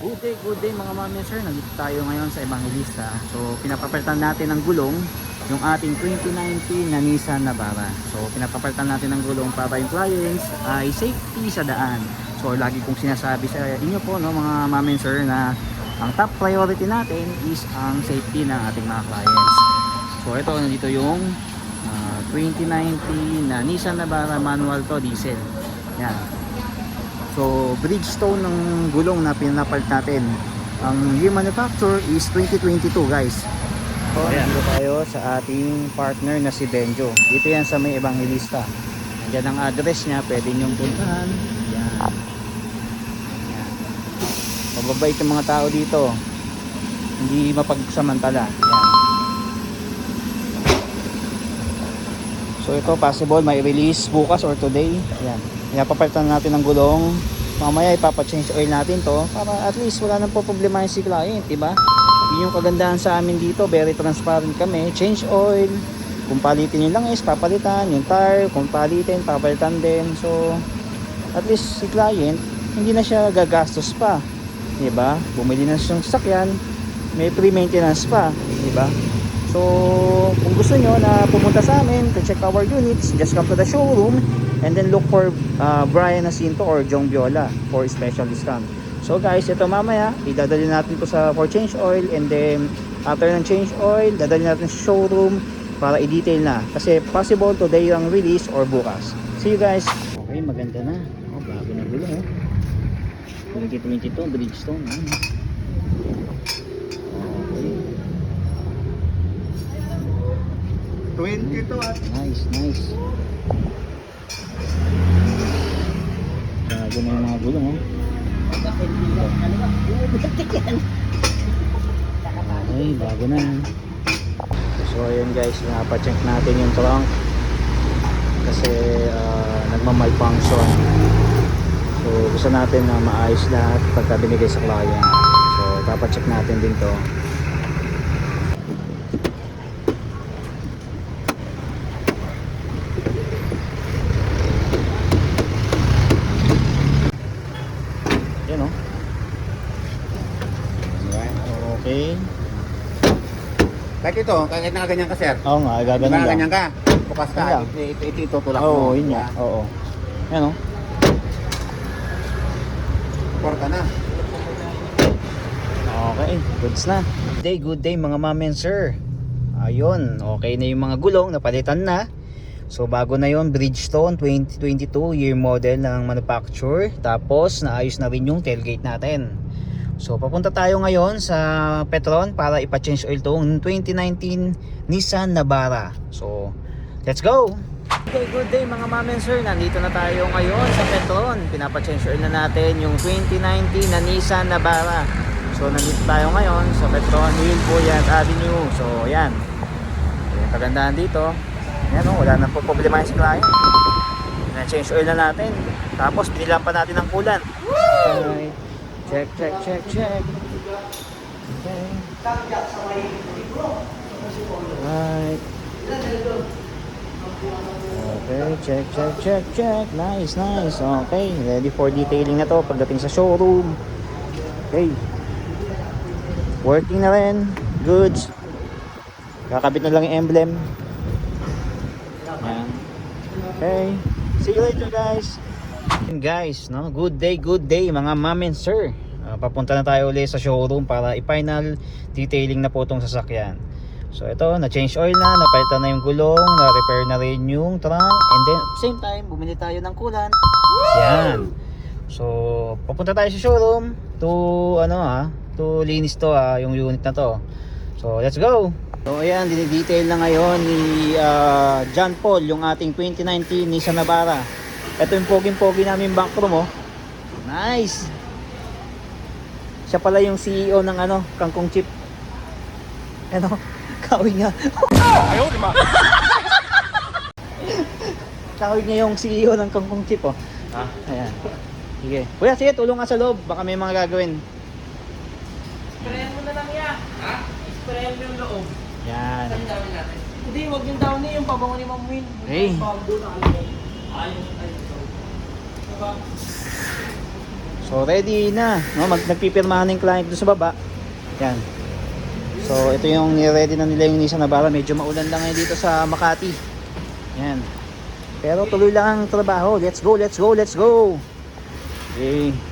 Good day mga mami sir, nandito tayo ngayon sa Evangelista. So pinapapalitan natin ng gulong yung ating 2019 na Nissan Navara. So pinapapalitan natin ng gulong para yung clients ay safety sa daan. So lagi kong sinasabi sa inyo po no, mga mami sir, na ang top priority natin is ang safety ng ating mga clients. So ito, nandito yung 2019 na Nissan Navara, manual to, diesel. Yan. So Bridgestone ng gulong na pinapalit natin. Ang year manufacture is 2022 guys. So nandito tayo sa ating partner na si Benjo. Dito yan sa may Evangelista. Diyan ang address niya, pwede niyong puntahan. Yan. Yan. Mababait yung mga tao dito. Hindi mapagsamantala. Yan. So ito possible may release bukas or today. Yan. Pinapapalitan natin ng gulong. Mamaya ipapa-change oil natin to para at least wala nang po problema si client, diba? Yun yung kagandahan sa amin dito, very transparent kami. Change oil, kung palitin yung langis, papalitan. Yung tire, kung palitin, papalitan din. So at least si client hindi na siya gagastos pa, diba? Bumili na siyang sasakyan, may pre-maintenance pa, diba? So kung gusto nyo na pumunta sa amin to check our units, just come to the showroom and then look for Brian Jacinto or Jong Viola for special discount. So guys, ito mamaya idadali natin to sa for change oil, and then after ng change oil dadali natin sa showroom para i-detail na, kasi possible today ang release or bukas. See you guys. Okay, maganda na. Oh, bago na gulo eh. 2022 Bridgestone. Okay. 22 at Nice. Bago na yung mga gulong oh. Okay, bago na. So ayan guys, napacheck natin yung trunk kasi nagmamalfunction. So gusto natin na maayos lahat pagka binigay sa client. So papacheck natin din to. Yan oh. Okay. kahit ito, kahit nakaganyan ka sir. Oo nga, gagano lang. Nakaganyan ka. Bukas ka. Yan lang. Ito itutulak Oo, mo. yun nga. Oo. Yan oh. Porta na. Okay, goods na. Good day mga ma'am and sir. Ayun, okay na yung mga gulong, napalitan na. So bago na yon, Bridgestone 2022 year model ng manufacturer. Tapos naayos na rin yung tailgate natin. So papunta tayo ngayon sa Petron para ipa-change oil tong 2019 Nissan Navara. So let's go. Good day mga ma'am and sir. Nandito na tayo ngayon sa Petron. Pinapa-change oil na natin yung 2019 na Nissan Navara. So nandito tayo ngayon sa Petron Hill Puyat Avenue. So ayan. Yung kagandahan dito, ayan o, wala nang po problema si client. Na-change oil na natin. Tapos binilang pa natin ng coolant. Okay. Check. Okay. Right. Okay, check. Nice. Okay, ready for detailing na to pagdating sa showroom. Okay. Working na rin. Goods. Kakabit na lang yung emblem. Yan. Okay. See you later guys. Guys, no? Good day mga ma'am and sir. Papunta na tayo ulit sa showroom para i-final detailing na po itong sasakyan. So ito, na-change oil na, napalitan na yung gulong, na-repair na rin yung trunk, and then at the same time, bumili tayo ng coolant. Yan. So, papunta tayo sa showroom to linis to yung unit na to. So, let's go. So, ayan, dinidetail na ngayon ni John Paul yung ating 2019 Nissan Navara. Ito yung poging-pogi namin backroom oh. Nice. Siya pala yung CEO ng Kangkong Chip. Kawig niya. Ayaw, di ba? Kawig niya yung CEO ng Kangkong Chip oh. Ayan. Sige. Kuya, sige, tulong nga sa loob. Baka may mga gagawin. Sprayan mo na lang yan. Ha? Sprayan mo yung loob. Yan. Saan dawin natin? Hindi, wag yung downy, yung pabango ni Ma'am Win. Hey. Bago na alagay. Ayun. Diba? So ready na, no? Nagpipirmahan ng client doon sa baba. Yan. So ito yung ni-ready na nila yung Nissan Navara. Medyo maulan lang ngayon dito sa Makati. Yan. Pero tuloy lang ang trabaho. Let's go, let's go, let's go. Okay.